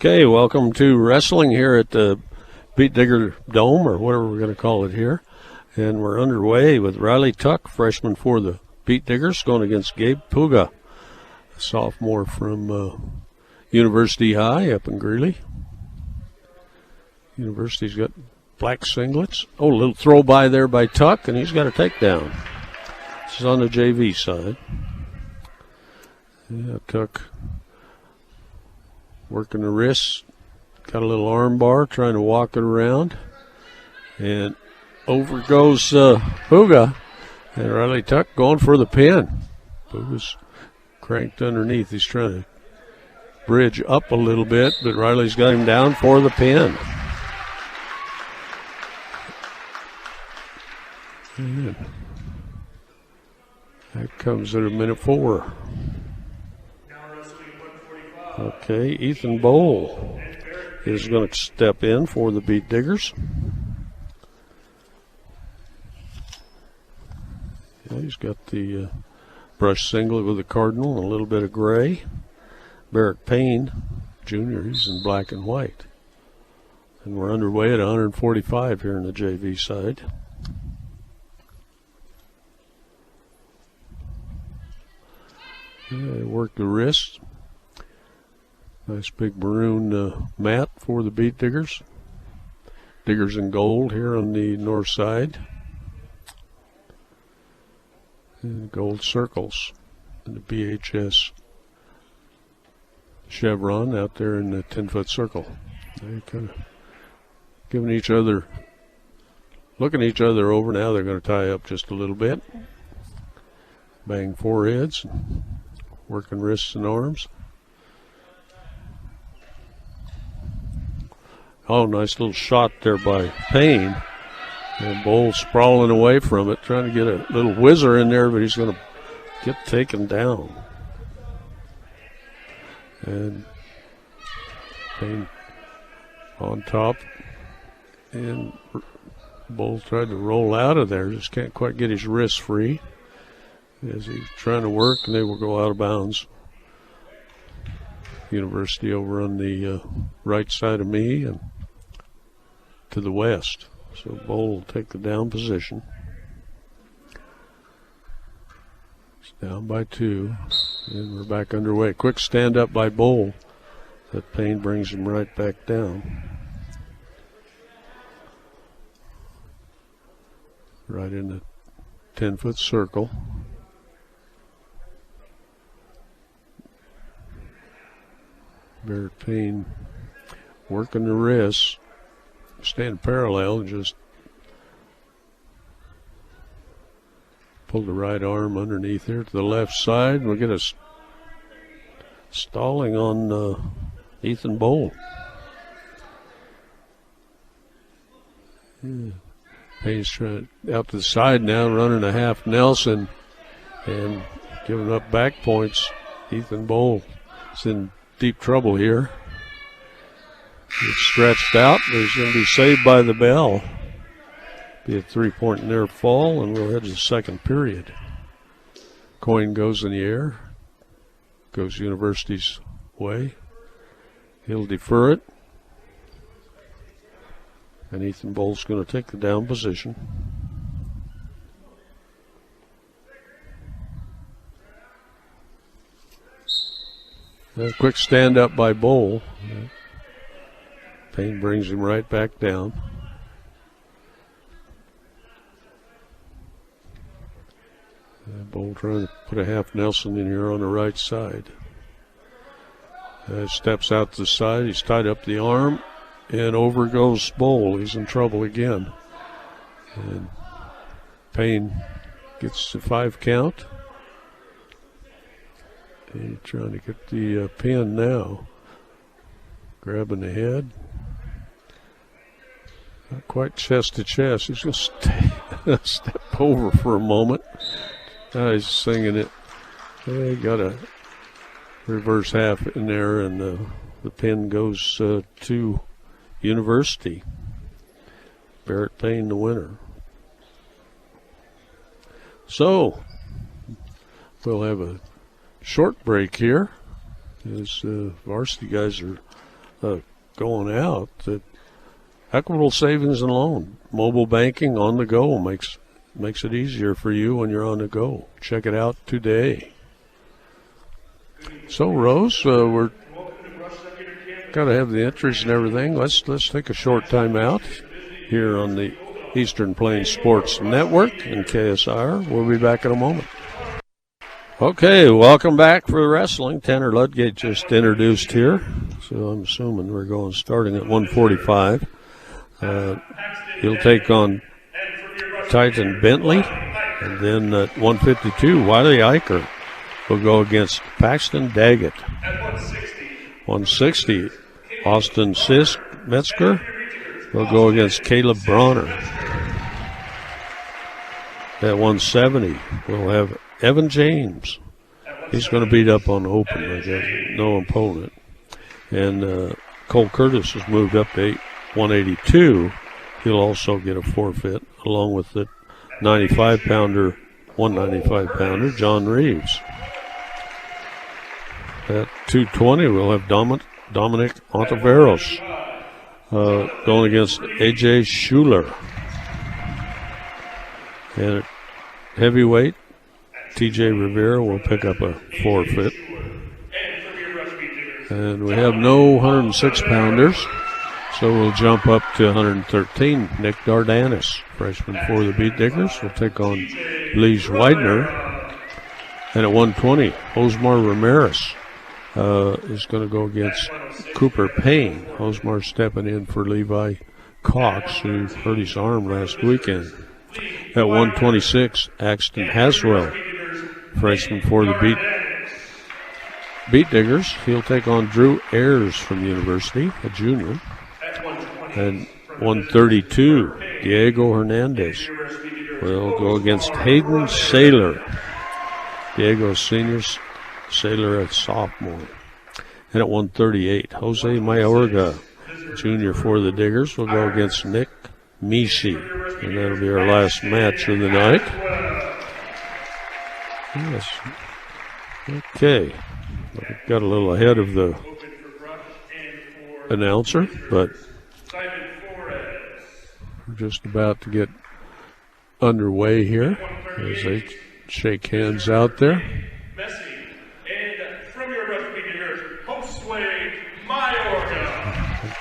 Okay, welcome to wrestling here at the Beat Digger Dome, or whatever we're going to call it here. And we're underway with Riley Tuck, freshman for the Beat Diggers, going against Gabe Puga, a sophomore from University High up in Greeley. University's got black singlets. Oh, a little throw by there by Tuck, and he's got a takedown. This is on the JV side. Yeah, Tuck working the wrists, got a little arm bar, trying to walk it around. And over goes Puga, and Riley Tuck going for the pin. Puga's cranked underneath. He's trying to bridge up a little bit, but Riley's got him down for the pin. And that comes at a minute 4. Okay, Ethan Bowl is going to step in for the Beat Diggers. Yeah, he's got the brush singlet with the cardinal and a little bit of gray. Barrett Payne, Jr., he's in black and white. And we're underway at 145 here in the JV side. Yeah, work the wrist. Nice big maroon mat for the Beat Diggers. Diggers in gold here on the north side. And gold circles. And the BHS chevron out there in the 10-foot circle. They're kind of giving each other, looking each other over. Now they're going to tie up just a little bit. Bang foreheads. Working wrists and arms. Oh, nice little shot there by Payne. And Bowl sprawling away from it, trying to get a little whizzer in there, but he's going to get taken down. And Payne on top. And Bowl tried to roll out of there, just can't quite get his wrist free as he's trying to work, and they will go out of bounds. University over on the right side of me and to the west. So Bowl will take the down position. It's down by 2. And we're back underway. Quick stand up by Bowl. That Payne brings him right back down. Right in the 10-foot circle. Barrett Payne working the wrists, stand parallel and just pull the right arm underneath here to the left side. We'll get a stalling on Ethan Bowl. Yeah. Payne's trying out to the side now, running a half Nelson and giving up back points. Ethan Bowl is in deep trouble here. It's stretched out. He's going to be saved by the bell. Be a 3-point near fall, and we'll head to the second period. Coin goes in the air. Goes University's way. He'll defer it. And Ethan Bowl's going to take the down position. A quick stand up by Bowl. Payne brings him right back down. Bowl trying to put a half Nelson in here on the right side. Steps out to the side. He's tied up the arm. And over goes Bowl. He's in trouble again. And Payne gets the 5 count. He's trying to get the pin now. Grabbing the head. Not quite chest to chest. He's going to step over for a moment. Now he's singing it. He got a reverse half in there, and the pin goes to University. Barrett Payne the winner. So we'll have a short break here as varsity guys are going out, that Equitable Savings and Loan, mobile banking on the go makes it easier for you when you're on the go. Check it out today. So, Rose, we're got to have the entries and everything. Let's take a short time out here on the Eastern Plains Sports Network and KSR. We'll be back in a moment. Okay, welcome back for wrestling. Tanner Ludgate just introduced here, so I'm assuming we're going starting at 145. He'll take on Titan Bentley, and then at 152, Wiley Eicher will go against Paxton Daggett. 160, Austin Metzger will go against Caleb Bronner. At 170, we'll have Evan James. He's going to beat up on open, I guess, no opponent. And Cole Curtis has moved up to 182. He'll also get a forfeit, along with the 195-pounder, John Reeves. At 220, we'll have Dominic Ontiveros going against A.J. Schuler. And at heavyweight, T.J. Rivera will pick up a forfeit. And we have no 106-pounders, so we'll jump up to 113. Nick Dardanis, freshman for the Beat Diggers, will take on Lige Widener. And at 120, Osmar Ramirez is going to go against Cooper Payne. Osmar stepping in for Levi Cox, who hurt his arm last weekend. At 126, Axton Haswell, freshman for the Beat Diggers. He'll take on Drew Ayers from the University, a junior. And 132, Diego Hernandez will go against Hayden Saylor. Diego senior, Saylor a sophomore. And at 138, Jose Mayorga, junior for the Diggers, will go against Nick Misi. And that'll be our last match of the night. Yes. Okay. Got a little ahead of the announcer, but we're just about to get underway here as they shake hands out there.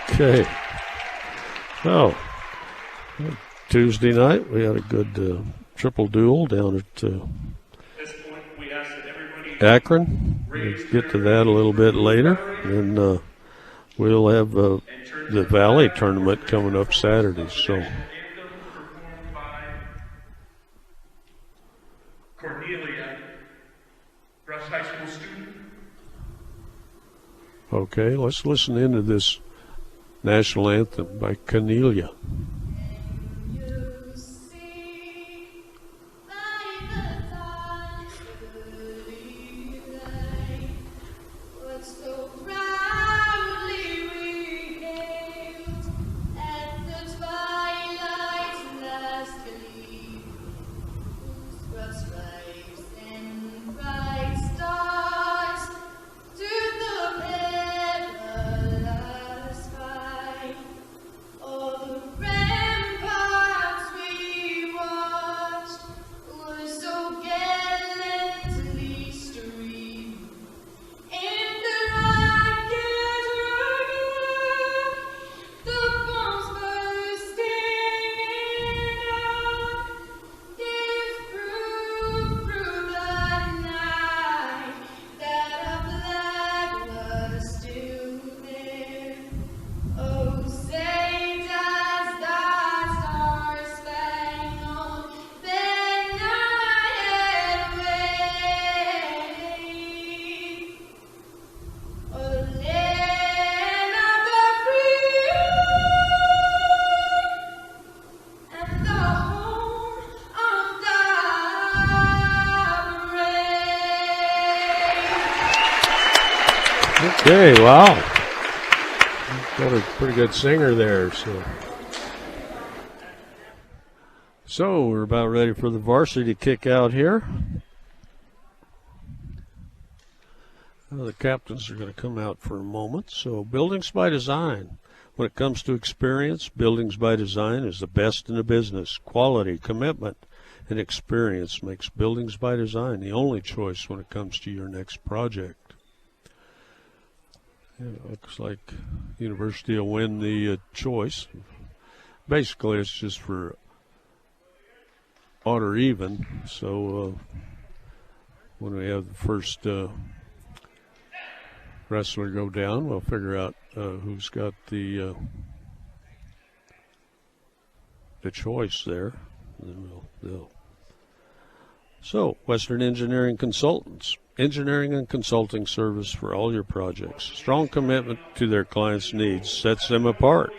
Okay. So, Tuesday night we had a good triple duel down at Akron. We'll get to that a little bit later. And we'll have the Valley tournament coming up Saturday. So, Cornelia, Rush High School student. Okay, let's listen into this national anthem by Cornelia. Okay, wow. Got a pretty good singer there. So we're about ready for the varsity kick out here. The captains are going to come out for a moment. So Buildings by Design. When it comes to experience, Buildings by Design is the best in the business. Quality, commitment, and experience makes Buildings by Design the only choice when it comes to your next project. It looks like University will win the choice. Basically, it's just for odd or even. So when we have the first wrestler go down, we'll figure out who's got the choice there. And then So, Western Engineering Consultants, engineering and consulting service for all your projects. Strong commitment to their clients' needs sets them apart.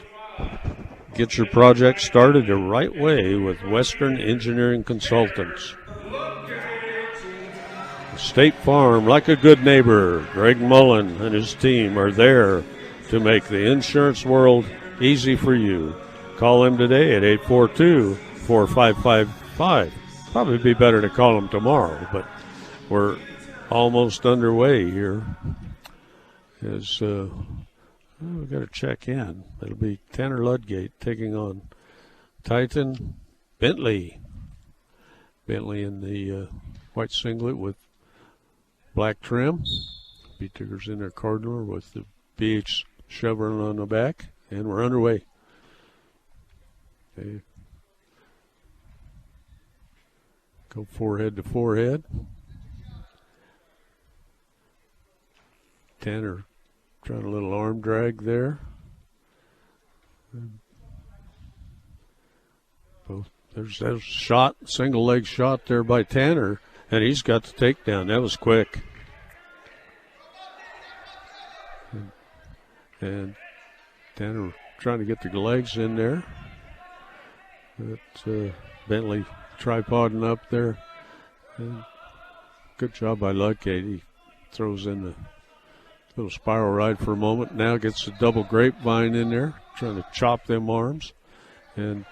Get your project started the right way with Western Engineering Consultants. State Farm, like a good neighbor, Greg Mullen and his team are there to make the insurance world easy for you. Call them today at 842-4555. Probably be better to call them tomorrow, but we're almost underway here. We've got to check in. It'll be Tanner Ludgate taking on Titan Bentley. Bentley in the white singlet with black trim. Beat Tiggers in their Cardinal with the BH chevron on the back, and we're underway. Okay. Go forehead to forehead. Tanner trying a little arm drag there. Both there's that shot, single leg shot there by Tanner, and he's got the takedown. That was quick. And Tanner trying to get the legs in there. That's Bentley tripoding up there. And good job by Ludgate. He throws in the little spiral ride for a moment. Now gets the double grapevine in there, trying to chop them arms. And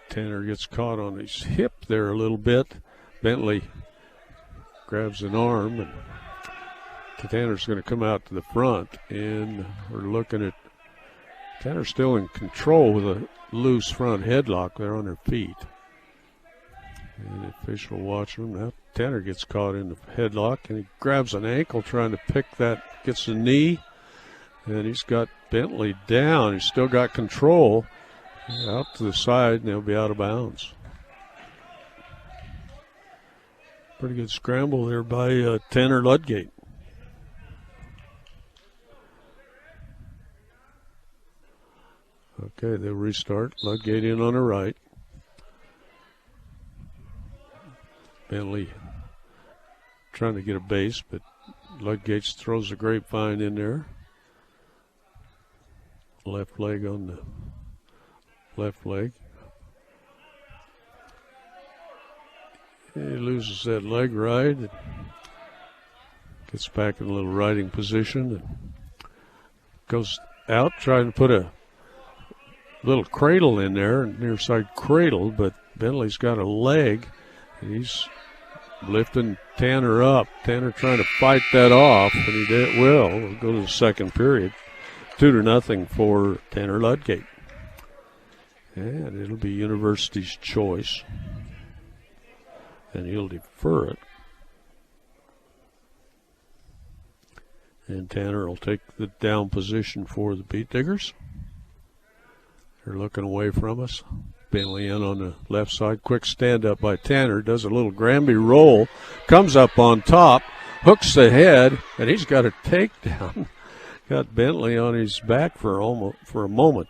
Tanner gets caught on his hip there a little bit. Bentley grabs an arm, and Tanner's going to come out to the front. And we're looking at Tanner still in control with a loose front headlock there on her feet. And the official watching him. Now Tanner gets caught in the headlock, and he grabs an ankle trying to pick that, gets the knee, and he's got Bentley down. He's still got control. Out to the side, and they'll be out of bounds. Pretty good scramble there by Tanner Ludgate. Okay, they'll restart. Ludgate in on the right. Bentley trying to get a base, but Ludgate throws a grapevine in there. Left leg on the left leg. He loses that leg ride. Gets back in a little riding position and goes out trying to put a little cradle in there, near side cradle, but Bentley's got a leg. He's lifting Tanner up. Tanner trying to fight that off, and he did will. We'll go to the second period. 2-0 for Tanner Ludgate. And it'll be University's choice. And he'll defer it. And Tanner will take the down position for the Beat Diggers. They're looking away from us. Bentley in on the left side. Quick stand up by Tanner. Does a little Granby roll. Comes up on top. Hooks the head. And he's got a takedown. Got Bentley on his back for a moment.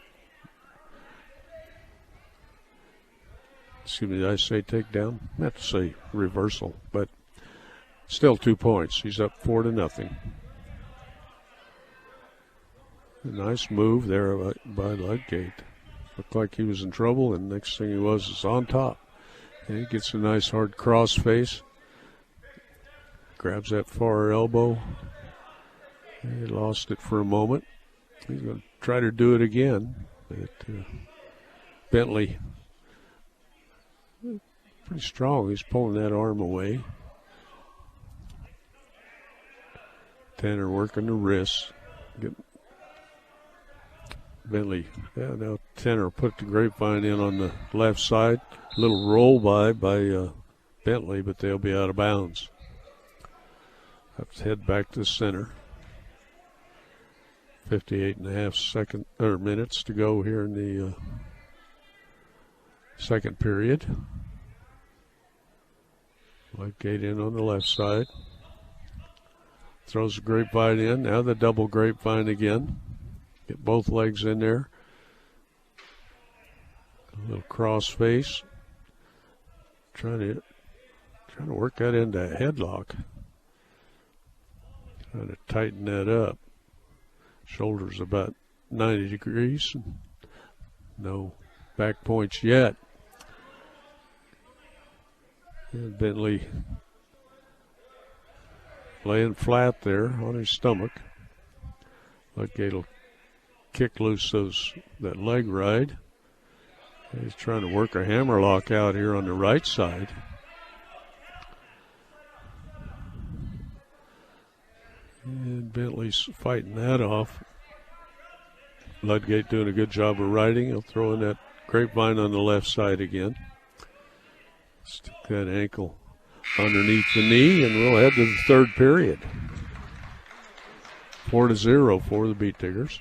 Excuse me, did I say takedown? I meant to say reversal, but still 2 points. He's up 4-0. A nice move there by Ludgate. Looked like he was in trouble, and next thing he was is on top. And he gets a nice hard cross face. Grabs that far elbow. He lost it for a moment. He's going to try to do it again. But Bentley, pretty strong. He's pulling that arm away. Tanner working the wrists. Bentley, now Tanner put the Grapevine in on the left side. Little roll by Bentley, but they'll be out of bounds. Have to head back to the center. 58.5 minutes to go here in the second period. Lightgate in on the left side. Throws the Grapevine in. Now the double Grapevine again. Get both legs in there. A little cross face. Trying to work that into a headlock. Trying to tighten that up. Shoulders about 90 degrees. No back points yet. And Bentley laying flat there on his stomach. Lightgate will kick loose that leg ride. He's trying to work a hammerlock out here on the right side. And Bentley's fighting that off. Ludgate doing a good job of riding. He'll throw in that Grapevine on the left side again. Stick that ankle underneath the knee, and we'll head to the third period. 4-0 for the Beet Diggers.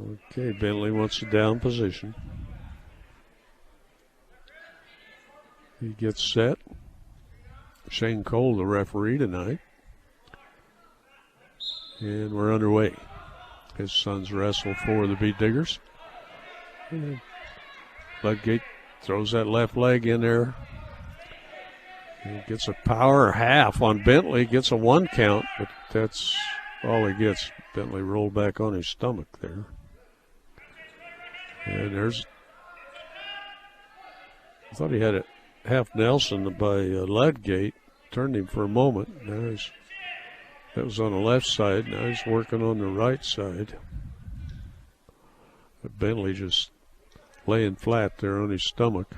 Okay, Bentley wants a down position. He gets set. Shane Cole, the referee tonight. And we're underway. His sons wrestle for the Beet Diggers. And Ludgate throws that left leg in there. He gets a power half on Bentley, gets a 1 count, but that's all he gets. Bentley rolled back on his stomach there. And I thought he had a half Nelson by Ludgate. Turned him for a moment. That was on the left side. Now he's working on the right side. But Bentley just laying flat there on his stomach.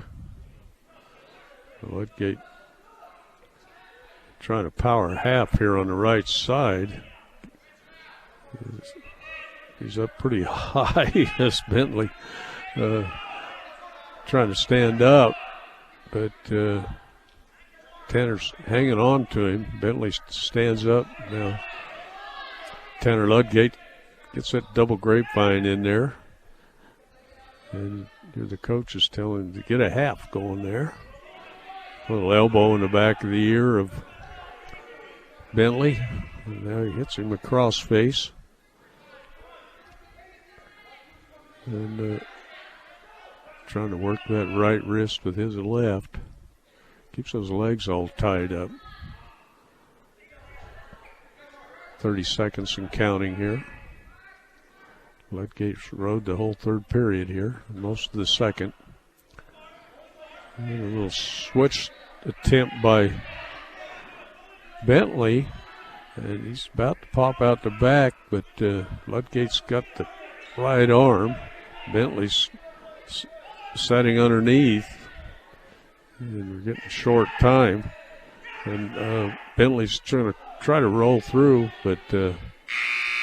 Ludgate trying to power half here on the right side. He's up pretty high, this Bentley. Trying to stand up, but Tanner's hanging on to him. Bentley stands up now. Tanner Ludgate gets that double Grapevine in there. And the coach is telling him to get a half going there. A little elbow in the back of the ear of Bentley. And now he hits him across face. And trying to work that right wrist with his left. Keeps those legs all tied up. 30 seconds and counting here. Ludgate rode the whole third period here, most of the second. And a little switch attempt by Bentley. And he's about to pop out the back, but Ludgate's got the right arm. Bentley's setting underneath. And we're getting short time. And Bentley's trying to roll through, but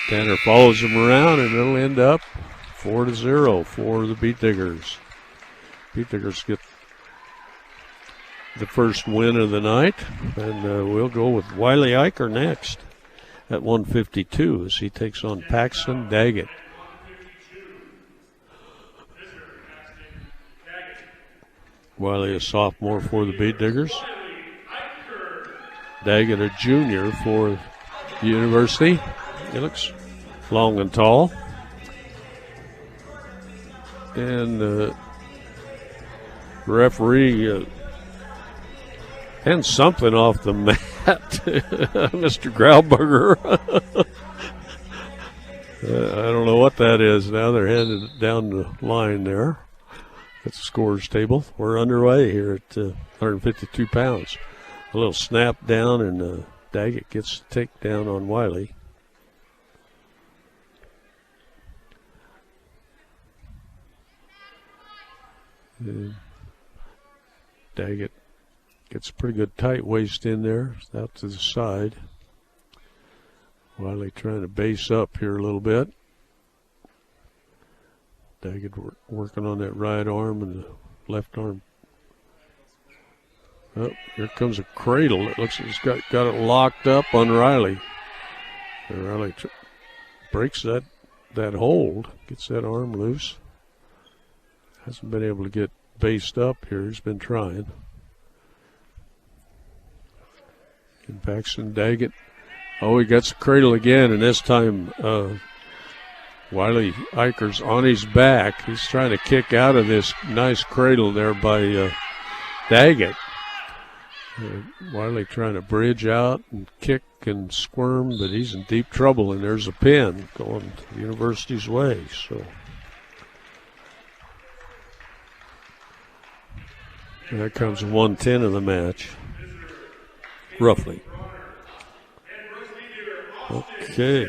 Tanner follows him around, and it'll end up 4-0 for the Beet Diggers. Beet Diggers get the first win of the night, and we'll go with Wiley Eicher next at 152 as he takes on Paxton Daggett. Wiley, a sophomore for the Beet Diggers. Daggett, a junior for the University. He looks long and tall. And the referee hands something off the mat, Mr. Grauberger. I don't know what that is now. They're handing it down the line there at the scorer's table. We're underway here at 152 pounds. A little snap down, and Daggett gets the takedown on Wiley. Daggett Gets a pretty good tight waist in there, out to the side. Wiley trying to base up here a little bit. Daggett working on that right arm and the left arm. Oh, here comes a cradle. It looks like he's got it locked up on Riley. And Riley breaks that hold, gets that arm loose. Hasn't been able to get based up here. He's been trying. And Paxton Daggett. Oh, he gets the cradle again, and this time Wiley Eicher's on his back. He's trying to kick out of this nice cradle there by Daggett. Wiley trying to bridge out and kick and squirm, but he's in deep trouble, and there's a pin going the university's way. So that comes 1:10 of the match, roughly. Okay.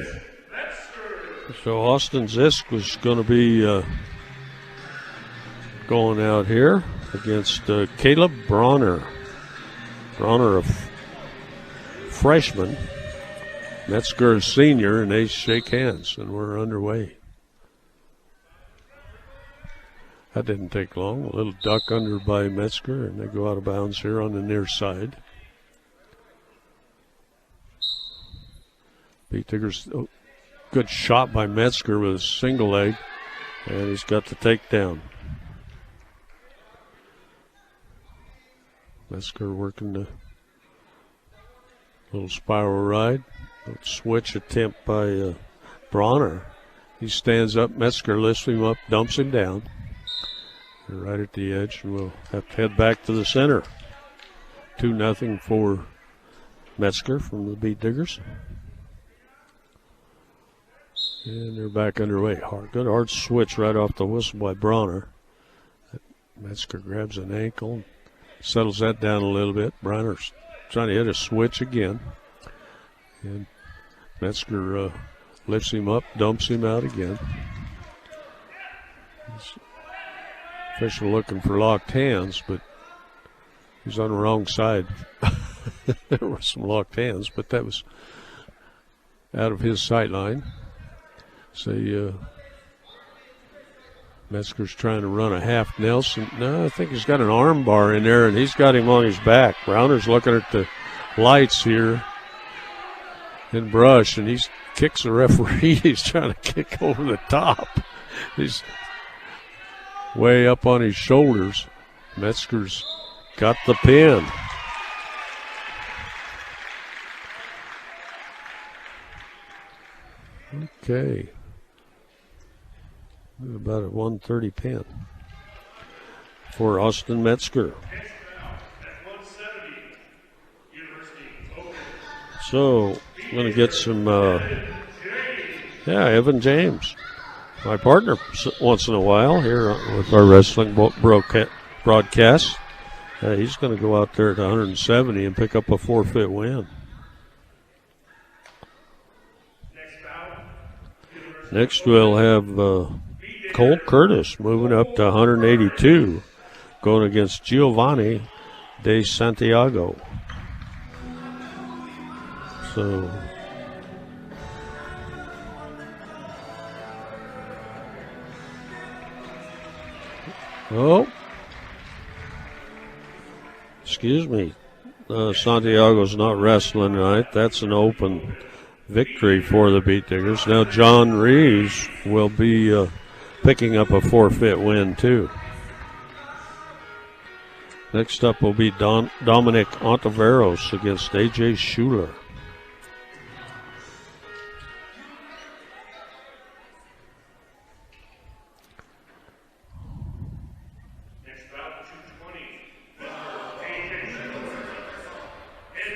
So Austin Zisk was going to be going out here against Caleb Bronner. Bronner, a freshman. Metzger, a senior, and they shake hands, and we're underway. That didn't take long. A little duck under by Metzger, and they go out of bounds here on the near side. Beat Diggers, good shot by Metzger with a single leg, and he's got the takedown. Metzger working the little spiral ride. Little switch attempt by Bronner. He stands up, Metzger lifts him up, dumps him down. They're right at the edge, and we'll have to head back to the center. 2-0 for Metzger from the Beat Diggers. And they're back underway. Good hard switch right off the whistle by Bronner. Metzger grabs an ankle, settles that down a little bit. Bronner's trying to hit a switch again. And Metzger lifts him up, dumps him out again. Official looking for locked hands, but he's on the wrong side. There were some locked hands, but that was out of his sight line. So Metzger's trying to run a half Nelson. No, I think he's got an arm bar in there, and he's got him on his back. Browner's looking at the lights here in brush, and he kicks the referee. He's trying to kick over the top. He's way up on his shoulders. Metzger's got the pin. Okay. About a 130 pin for Austin Metzger. So I'm going to get some, Evan James, my partner once in a while here with our wrestling broadcast. He's going to go out there at 170 and pick up a forfeit win. Next we'll have Cole Curtis moving up to 182, going against Giovanni de Santiago. So excuse me, Santiago's not wrestling tonight. That's an open victory for the Beat Diggers. Now John Reeves will be picking up a forfeit win too. Next up will be Dominic Ontiveros against AJ Schuler.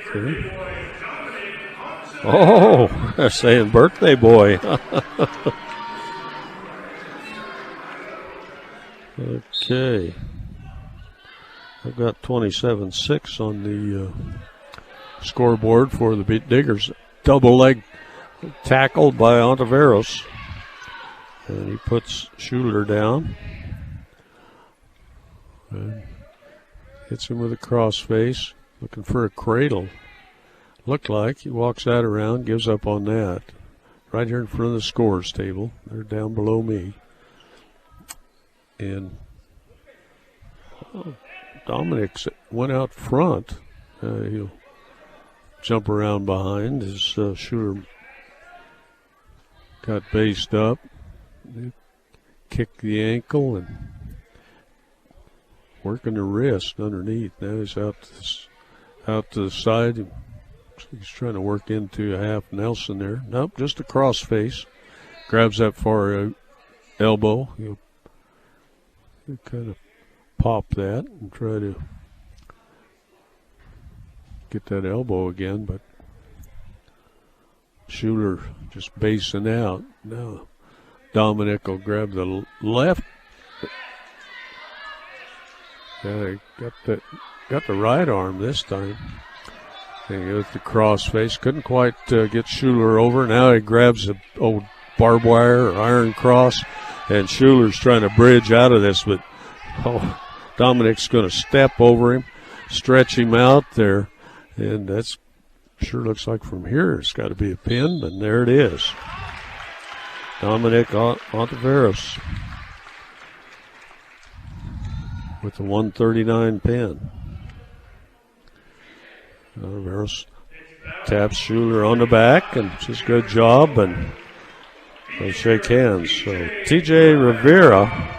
Okay. Oh, they're saying birthday boy. Okay. I've got 27-6 on the scoreboard for the Beat Diggers. Double leg tackle by Ontiveros. And he puts Schuler down. And hits him with a cross face. looking for a cradle. Looked like he walks that around, gives up on that. Right here in front of the scores table. They're down below me. And Dominic went out front. He'll jump around behind. His shooter got based up. They kicked the ankle and working the wrist underneath. Now he's out to the side. He's trying to work into a half Nelson there. Nope, just a cross face. Grabs that far elbow. He'll kind of pop that and try to get that elbow again, but Schuler just basing out. Now Dominic will grab the left. Yeah, got the right arm this time. And he goes the cross face. Couldn't quite get Schuler over. Now he grabs the old barbed wire or iron cross, and Schuler's trying to bridge out of this, but Dominic's going to step over him, stretch him out there, and that's sure looks like from here it's got to be a pin, and there it is. Dominic Ontiveros with the 139 pin. Ontiveros taps Schuler on the back, and says good job, and they shake hands. So T.J. Rivera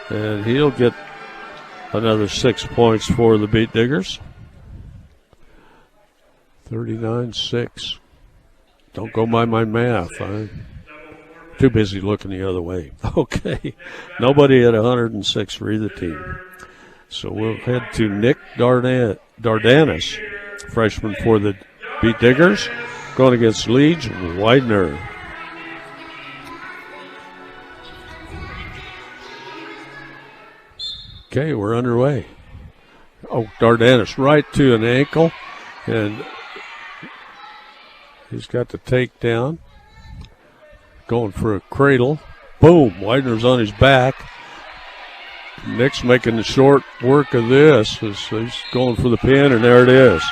and he'll get another 6 points for the Beat Diggers. 39-6. Don't go by my math. I'm too busy looking the other way. Okay. Nobody at 106 for either team. So we'll head to Nick Dardanis, freshman for the Beat Diggers, going against Leach Widener. Okay, we're underway. Oh, Dardanis right to an ankle, and he's got the takedown. Going for a cradle. Boom, Widener's on his back. Nick's making the short work of this. He's going for the pin, and there it is.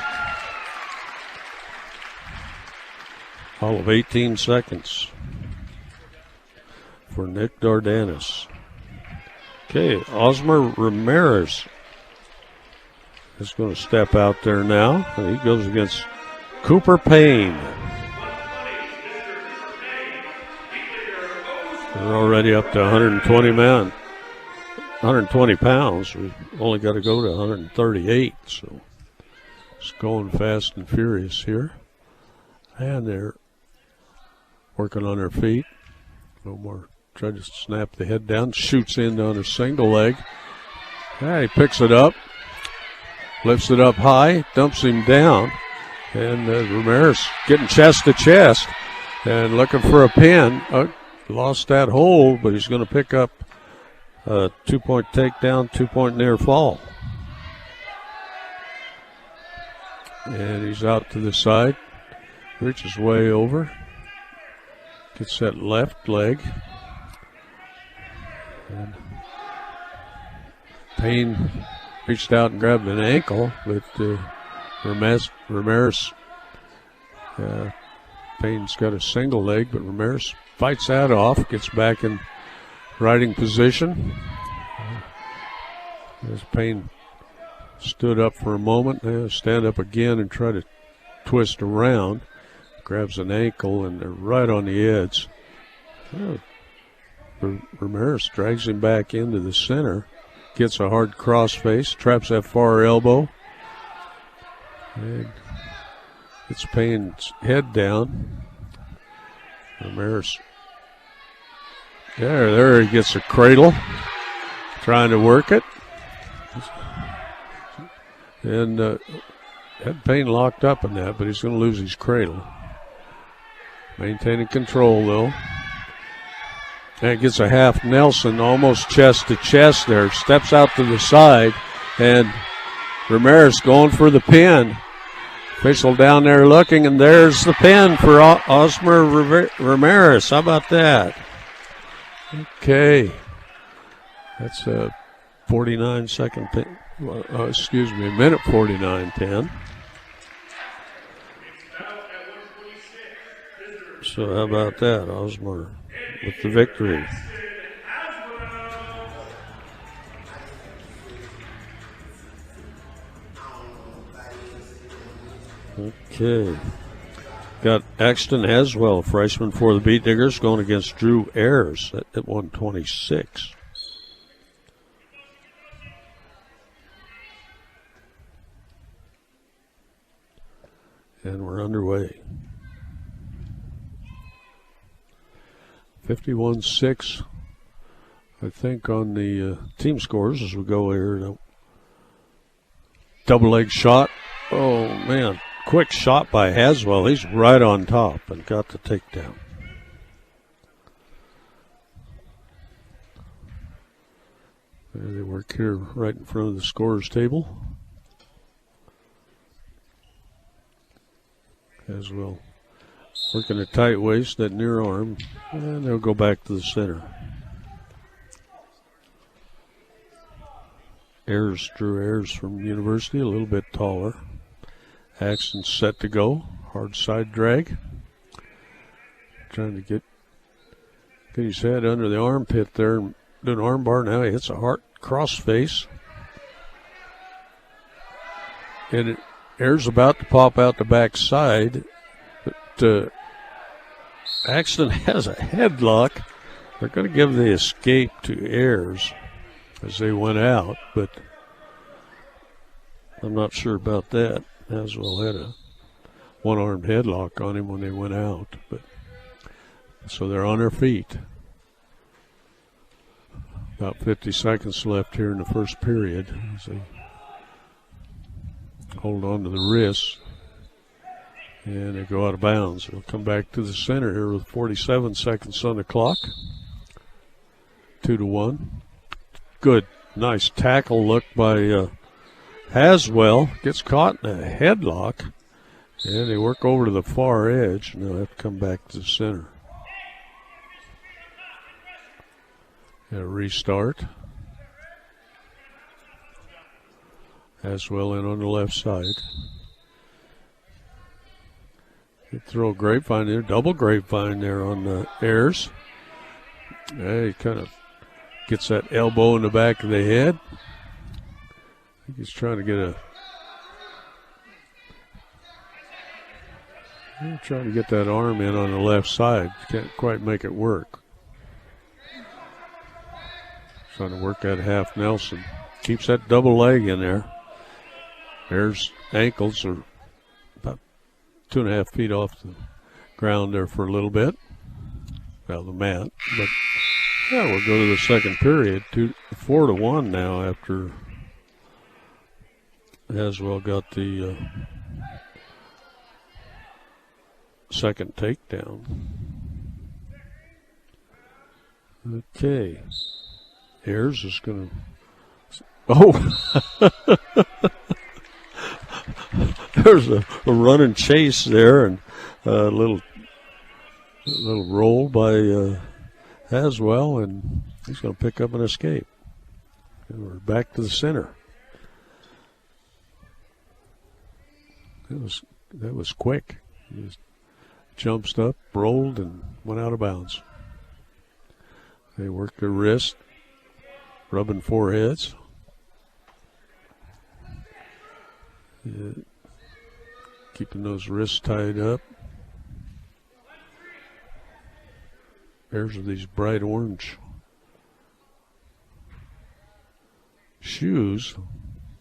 All of 18 seconds for Nick Dardanis. Okay, Osmer Ramirez is going to step out there now. And he goes against Cooper Payne. They're already up to 120 pounds. We've only got to go to 138, so it's going fast and furious here. And they're working on their feet. No more. Try to snap the head down. Shoots in on a single leg. Yeah, he picks it up. Lifts it up high. Dumps him down. And Ramirez getting chest to chest and looking for a pin. Lost that hold, but he's going to pick up a 2-point takedown, 2-point near fall. And he's out to the side. Reaches way over. Gets that left leg. And Payne reached out and grabbed an ankle, but Ramirez, Payne's got a single leg, but Ramirez fights that off, gets back in riding position. As Payne stood up for a moment, now stand up again and try to twist around. Grabs an ankle, and they're right on the edge. Ramirez drags him back into the center. Gets a hard cross face, traps that far elbow. And gets Payne's head down. Ramirez. There he gets a cradle. Trying to work it. And had Payne locked up in that, but he's going to lose his cradle. Maintaining control, though. And gets a half Nelson, almost chest to chest there. Steps out to the side, and Ramirez going for the pin. Official down there looking, and there's the pin for Osmer Ramirez. How about that? Okay. That's a 49-second, excuse me, a minute 49:10. So how about that, Osmer with the victory. Okay. Got Axton Haswell, freshman for the Beet Diggers, going against Drew Ayers at 126. And we're underway. 51-6, I think, on the team scores as we go here. Double leg shot. Oh, man. Quick shot by Haswell. He's right on top and got the takedown. There they work here right in front of the scorer's table. Haswell working a tight waist, that near arm, and they'll go back to the center. Drew Ayers from University, a little bit taller. Axton set to go. Hard side drag. Trying to get his head under the armpit there and do an arm bar. Now he hits a hard cross face. And Ayers about to pop out the back side. But Axton has a headlock. They're going to give the escape to Ayers as they went out, but I'm not sure about that. Haswell had a one-armed headlock on him when they went out, but so they're on their feet. About 50 seconds left here in the first period as they hold on to the wrists, and they go out of bounds. They'll come back to the center here with 47 seconds on the clock. 2-1. Good, nice tackle look by Haswell. Gets caught in a headlock, and they work over to the far edge, and they'll have to come back to the center. And a restart. Haswell in on the left side. They throw a grapevine there, double grapevine there on the Ayers. Yeah, he kind of gets that elbow in the back of the head. I think he's trying to get that arm in on the left side. Can't quite make it work. Trying to work that half Nelson. Keeps that double leg in there. Ayers' ankles are about 2.5 feet off the ground there for a little bit. Well, the mat. But yeah, we'll go to the second period. 4-1 now after Haswell got the second takedown. Okay. Ayers is going to. Oh! There's a run and chase there, and a little roll by Haswell, and he's going to pick up an escape. And we're back to the center. That was quick. He just jumps up, rolled, and went out of bounds. They work their wrist, rubbing foreheads. Yeah. Keeping those wrists tied up. Pairs of these bright orange shoes.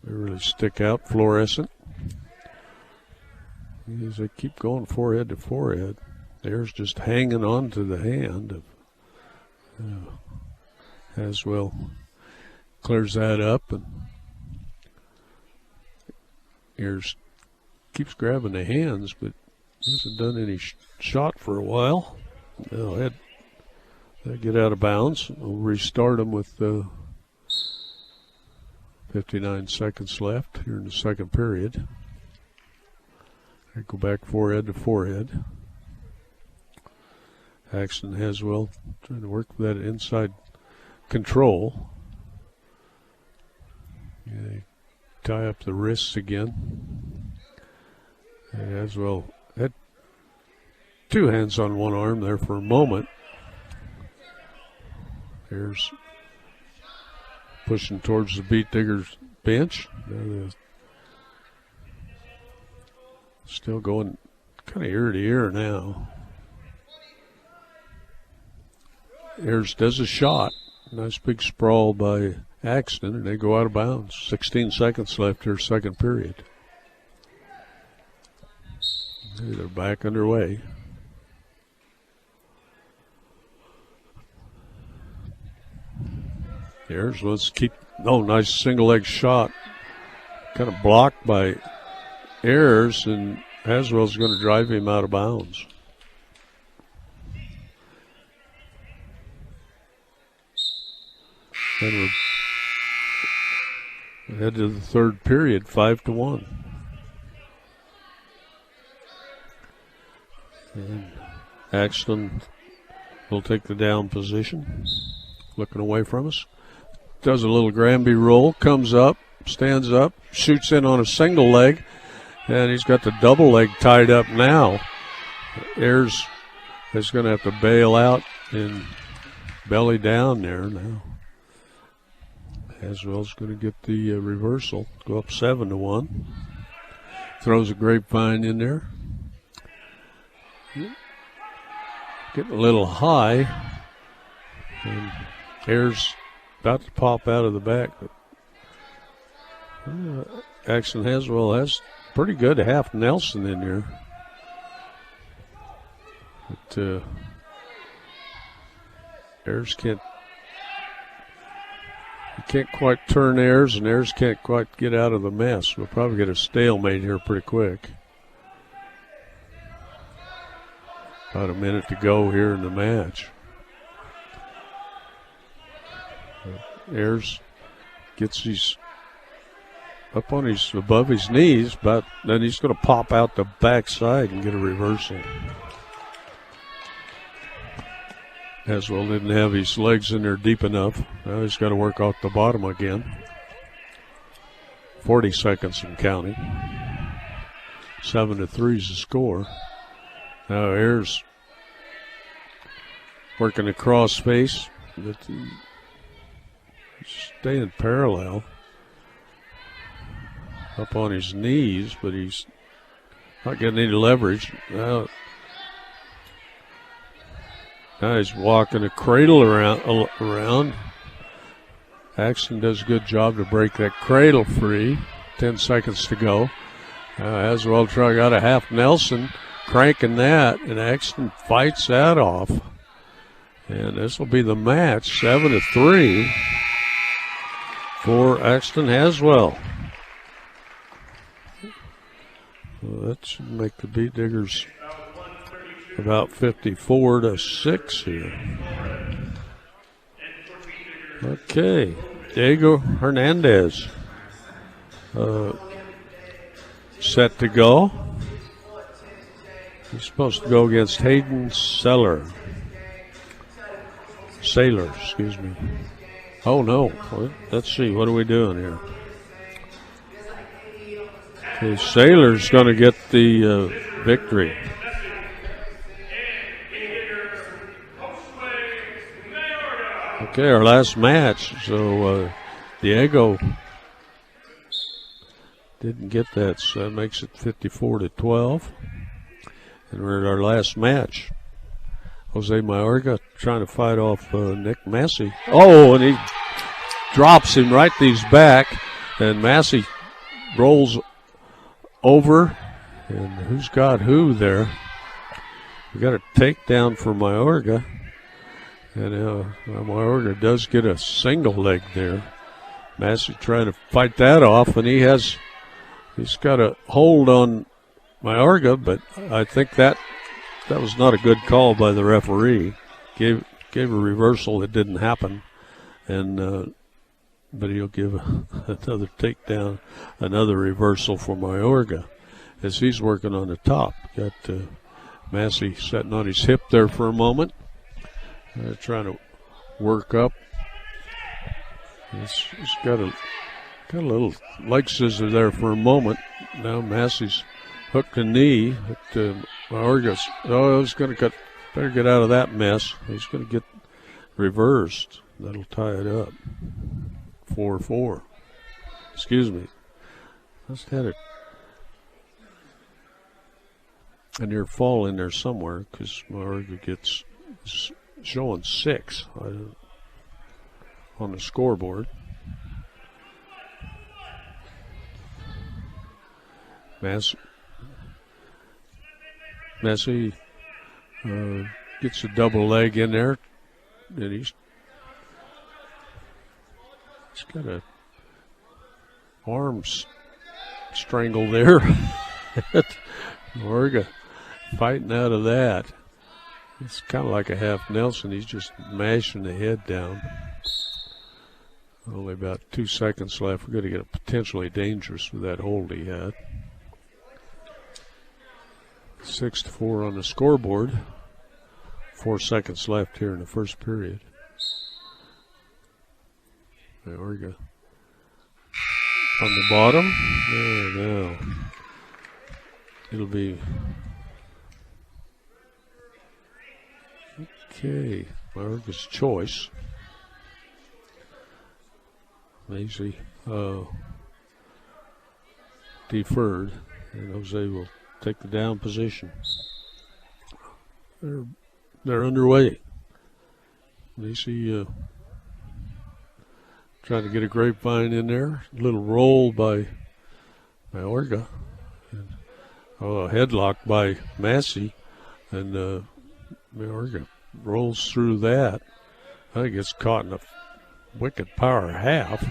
They really stick out, fluorescent. As they keep going forehead to forehead. There's just hanging on to the hand of Haswell. Clears that up, and Ayers keeps grabbing the hands, but hasn't done any shot for a while. They'll get out of bounds. We'll restart them with 59 seconds left here in the second period. They go back forehead to forehead. Axton Haswell trying to work with that inside control. They tie up the wrists again. And as well had two hands on one arm there for a moment. Here's pushing towards the Beet Diggers bench. Still going kind of ear to ear now. Ayers does a shot. Nice big sprawl by Axton, and they go out of bounds. 16 seconds left here, second period. They're back underway. Ayers wants to keep. Oh, nice single leg shot. Kind of blocked by Ayers, and Haswell's going to drive him out of bounds. And we're head to the third period, 5-1. And Axton will take the down position, looking away from us. Does a little Granby roll, comes up, stands up, shoots in on a single leg, and he's got the double leg tied up now. Ayers is going to have to bail out and belly down there now. Haswell's going to get the reversal, go up 7-1. Throws a grapevine in there. Getting a little high. And Ayers about to pop out of the back. But Axton Haswell has pretty good half Nelson in there. But Ayers can't quite turn Ayers, and Ayers can't quite get out of the mess. We'll probably get a stalemate here pretty quick. About a minute to go here in the match. Ayers gets his up on his above his knees, but then he's going to pop out the backside and get a reversal. Haswell didn't have his legs in there deep enough. Now he's got to work out the bottom again. 40 seconds and counting. 7-3 is the score. Now Ayers working the cross space, but staying parallel. Up on his knees, but he's not getting any leverage. Now he's walking a cradle around. Axton does a good job to break that cradle free. 10 seconds to go. Haswell got a half Nelson, cranking that, and Axton fights that off. And this will be the match, 7-3 for Axton Haswell. Well, that should make the Beet Diggers about 54-6 here. Okay, Diego Hernandez set to go. He's supposed to go against Hayden Saylor, excuse me. Oh no, let's see, what are we doing here? Okay, Saylor's going to get the victory. Okay, our last match. So Diego didn't get that, so that makes it 54-12. And we're at our last match. Jose Mayorga trying to fight off Nick Massey. Oh, and he drops him right to his back, and Massey rolls over. And who's got who there? We got a takedown for Mayorga. And Mayorga does get a single leg there. Massey trying to fight that off, and he's got a hold on Mayorga, but I think that was not a good call by the referee. Gave a reversal that didn't happen, and but he'll give another takedown, another reversal for Mayorga as he's working on the top. Got Massey sitting on his hip there for a moment. Trying to work up. He's got a Got a little leg scissor there for a moment. Now Massey's hooked a knee. But Mayorga's, he's going to better get out of that mess. He's going to get reversed. That'll tie it up. 4-4. Excuse me. Must have had a near fall in there somewhere because Mayorga gets showing 6 on the scoreboard. Massey gets a double leg in there, and he's got a arms strangle there. Mayorga fighting out of that. It's kind of like a half Nelson. He's just mashing the head down. Only about 2 seconds left. We're going to get potentially dangerous with that hold he had. 6-4 on the scoreboard. 4 seconds left here in the first period. Mayorga on the bottom. There now. It'll be okay. Mayorga's choice. Macy deferred, and Jose will take the down position. They're underway. Macy trying to get a grapevine in there. A little roll by Mayorga. A headlock by Massey. And Mayorga rolls through that. I think it's caught in a wicked power half.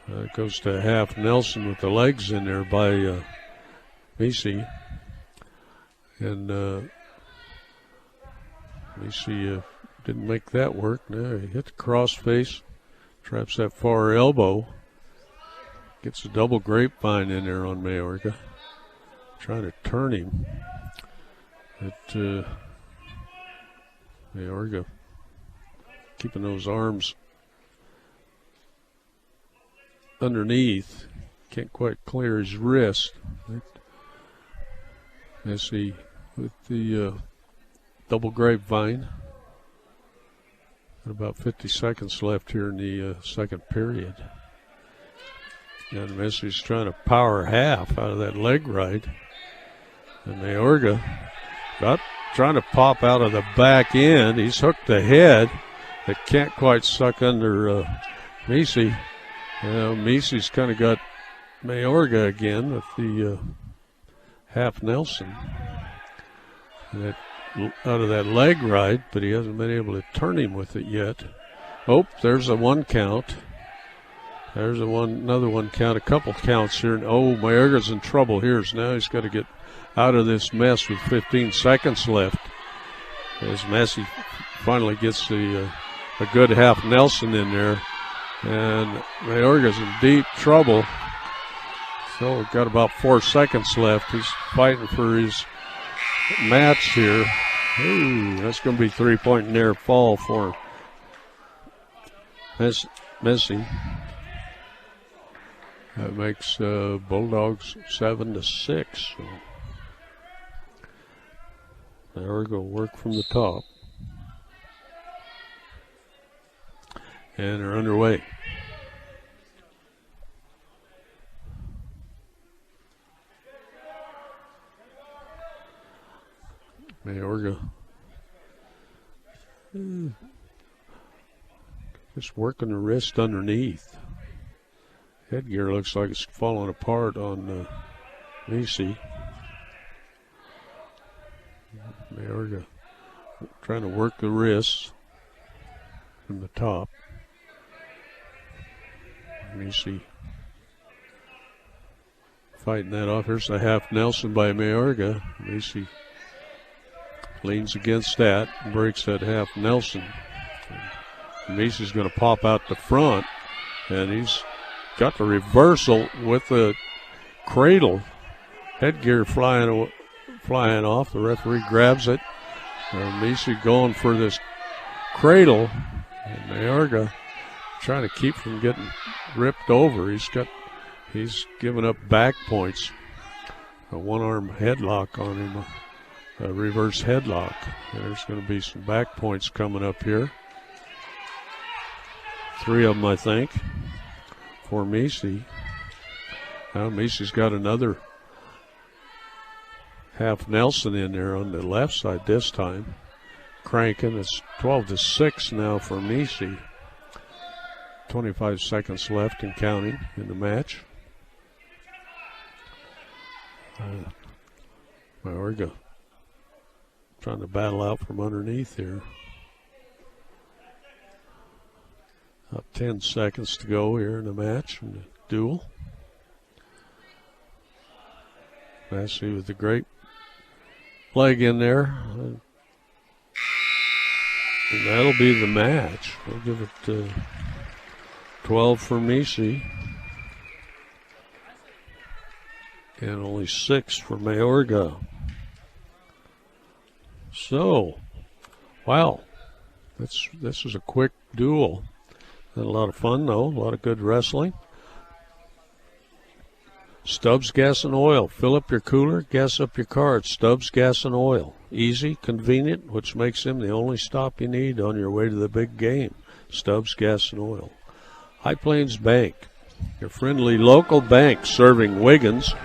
It goes to half Nelson with the legs in there by Macy. And Macy didn't make that work. No, he hit the cross face. Traps that far elbow. Gets a double grapevine in there on Mayorga. Trying to turn him. But Mayorga keeping those arms underneath. Can't quite clear his wrist. Massey with the double grapevine. About 50 seconds left here in the second period. And Massey's trying to power half out of that leg right. And Mayorga trying to pop out of the back end. He's hooked the head. It can't quite suck under Macy. Macy's kind of got Mayorga again with the half Nelson. And out of that leg right, but he hasn't been able to turn him with it yet. Oh, there's a 1 count. There's another 1 count, a couple counts here. Oh, Mayorga's in trouble here. So now he's got to get out of this mess with 15 seconds left. As Massey finally gets a good half Nelson in there. And Mayorga's in deep trouble. So we've got about 4 seconds left. He's fighting for his match here. Ooh, that's going to be 3-point near fall for Massey. That makes Bulldogs 7-6. So there we go, work from the top. And they're underway. Mayorga just working the wrist underneath. Headgear looks like it's falling apart on Macy. Mayorga trying to work the wrists from the top. Macy fighting that off. Here's the half Nelson by Mayorga. Macy leans against that, breaks that half Nelson. Macy's going to pop out the front, and he's got the reversal with the cradle. Headgear flying off. The referee grabs it. Macy going for this cradle, and Mayorga trying to keep from getting ripped over. He's giving up back points. A one-arm headlock on him, a reverse headlock. There's going to be some back points coming up here. 3 of them, I think, for Misi. Now Misi's got another half Nelson in there on the left side this time. Cranking. It's 12-6 now for Misi. 25 seconds left and counting in the match. Mayorga trying to battle out from underneath here. Up 10 seconds to go here in the match in the duel. Massey with the great leg in there. And that'll be the match. We'll give it 12 for Misi. And only 6 for Mayorga. So, wow. This is a quick duel. Had a lot of fun, though. A lot of good wrestling. Stubbs Gas and Oil. Fill up your cooler, gas up your car at Stubbs Gas and Oil. Easy, convenient, which makes them the only stop you need on your way to the big game. Stubbs Gas and Oil. High Plains Bank. Your friendly local bank serving Wiggins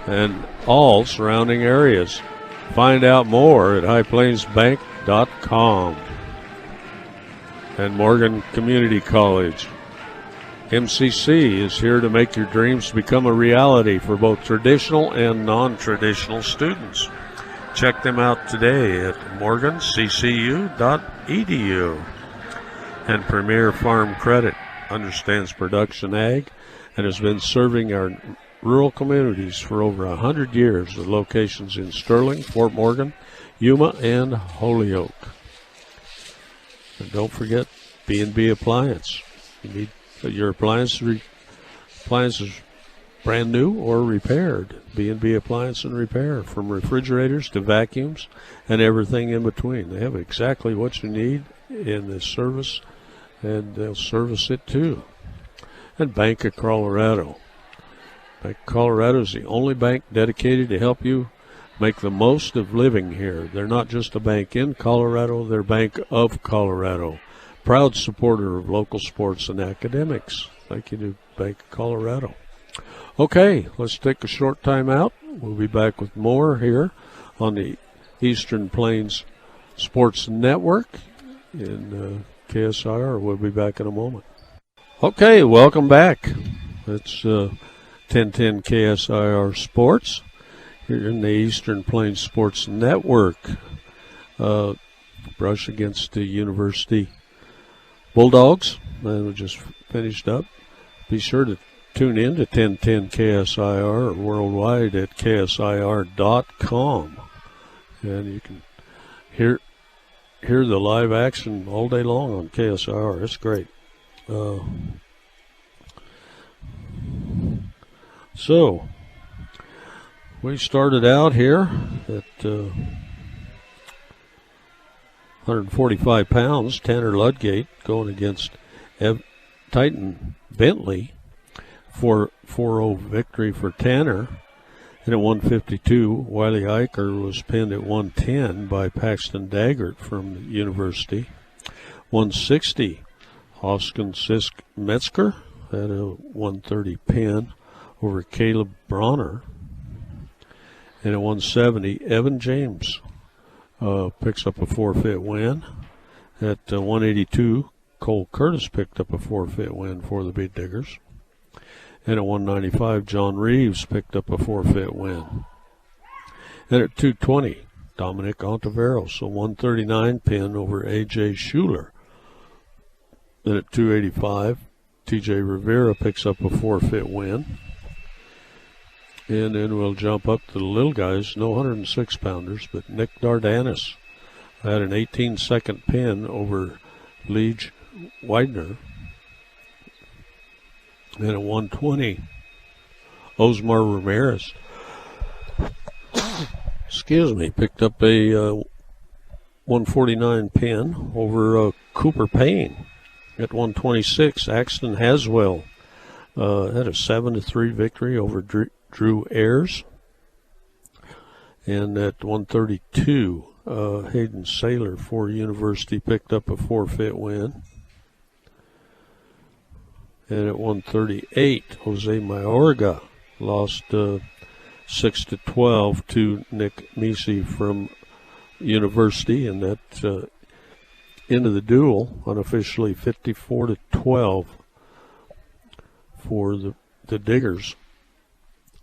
and all surrounding areas. Find out more at highplainsbank.com. And Morgan Community College. MCC is here to make your dreams become a reality for both traditional and non-traditional students. Check them out today at morganccu.edu. And Premier Farm Credit understands production ag and has been serving our rural communities for over 100 years with locations in Sterling, Fort Morgan, Yuma, and Holyoke. And don't forget B&B Appliance. You need your appliances brand new or repaired. B&B Appliance and Repair, from refrigerators to vacuums and everything in between. They have exactly what you need in this service, and they'll service it too. And Bank of Colorado. Bank of Colorado is the only bank dedicated to help you make the most of living here. They're not just a bank in Colorado, they're Bank of Colorado. Proud supporter of local sports and academics. Thank you to Bank of Colorado. Okay, let's take a short time out. We'll be back with more here on the Eastern Plains Sports Network in KSIR. We'll be back in a moment. Okay, welcome back. It's 1010 KSIR Sports here in the Eastern Plains Sports Network. Brush against the University Bulldogs. And we just finished up. Be sure to tune in to 1010 KSIR or worldwide at ksir.com. And you can hear the live action all day long on KSIR. It's great. So, we started out here at 145 pounds, Tanner Ludgate going against Titan Bentley for 4-0 victory for Tanner. And at 152, Wiley Eicher was pinned at 110 by Paxton Daggert from the University. 160, Hoskin Sisk Metzger had a 130 pin over Caleb Bronner. And at 170, Evan James picks up a forfeit win. At 182, Cole Curtis picked up a forfeit win for the Beat Diggers. And at 195, John Reeves picked up a forfeit win. And at 220, Dominic Ontiveros, a 139 pin over A.J. Schuler. And at 285, T.J. Rivera picks up a forfeit win. And then we'll jump up to the little guys, no 106-pounders, but Nick Dardanis had an 18-second pin over Lige Widener. And at 120, Osmar Ramirez, picked up a 149 pin over Cooper Payne. At 126, Axton Haswell had a 7-3 victory over Drew Ayers. And at 132, Hayden Saylor for University picked up a forfeit win. And at 138, Jose Mayorga lost 6-12 to Nick Meese from University, and that into the duel unofficially 54-12 for the Diggers.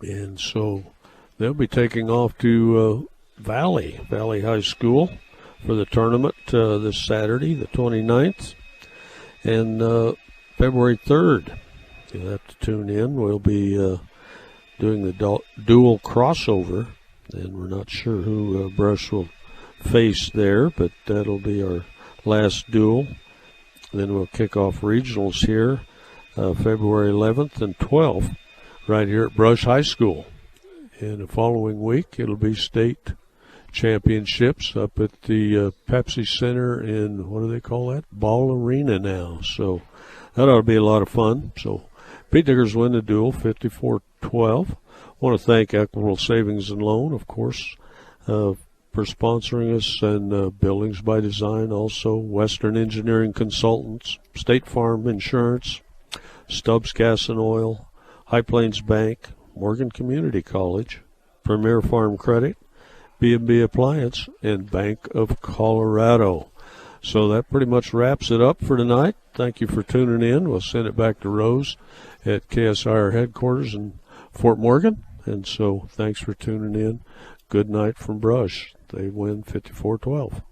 And so they'll be taking off to Valley High School for the tournament this Saturday, the 29th. And February 3rd, you'll have to tune in. We'll be doing the dual crossover, and we're not sure who Brush will face there, but that'll be our last duel. Then we'll kick off regionals here February 11th and 12th right here at Brush High School. And the following week, it'll be state championships up at the Pepsi Center in, what do they call that? Ball Arena now. So that ought to be a lot of fun. So Pete Diggers win the duel 54-12. I want to thank Equitable Savings and Loan, of course, for sponsoring us, and Buildings by Design, also Western Engineering Consultants, State Farm Insurance, Stubbs Gas and Oil, High Plains Bank, Morgan Community College, Premier Farm Credit, B&B Appliance, and Bank of Colorado. So that pretty much wraps it up for tonight. Thank you for tuning in. We'll send it back to Rose at KSIR headquarters in Fort Morgan. And so thanks for tuning in. Good night from Brush. They win 54-12.